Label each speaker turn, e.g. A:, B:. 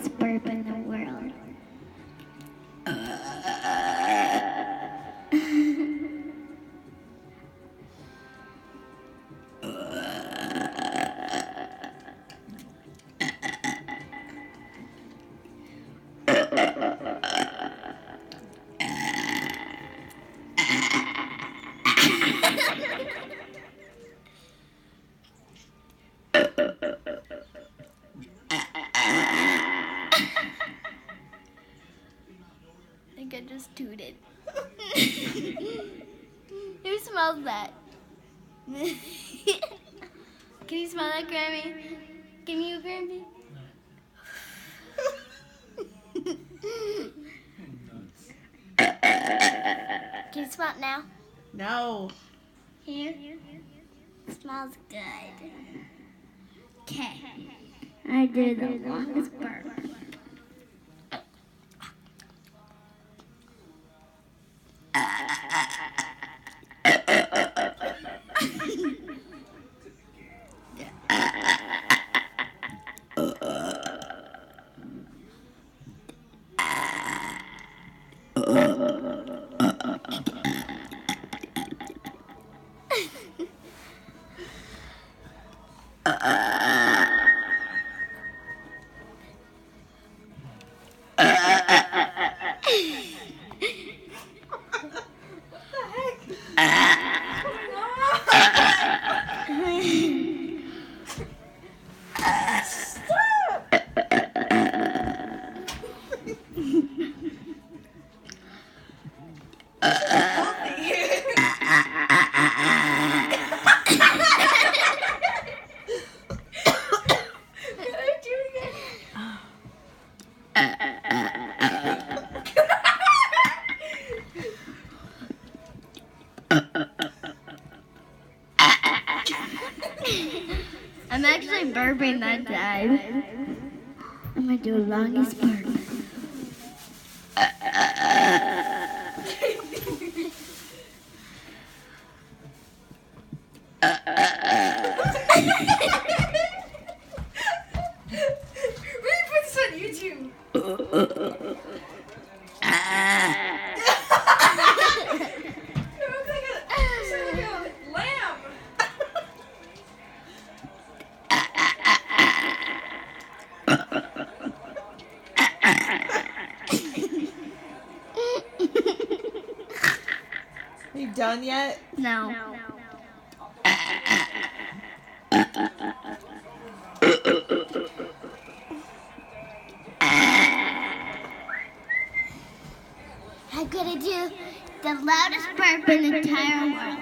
A: longest burp in the world. I think I just tooted. Who smells that? Can you smell that, Grammy? Can you, Grammy? Can you smell it now?
B: No.
A: Here? It smells good. Okay. I did the longest burp. I'm actually burping that time. I'm gonna do a longest burp.
B: Really put this on YouTube. You look like a lamb. Are you done yet?
A: No. I'm gonna do the loudest burp in the entire world.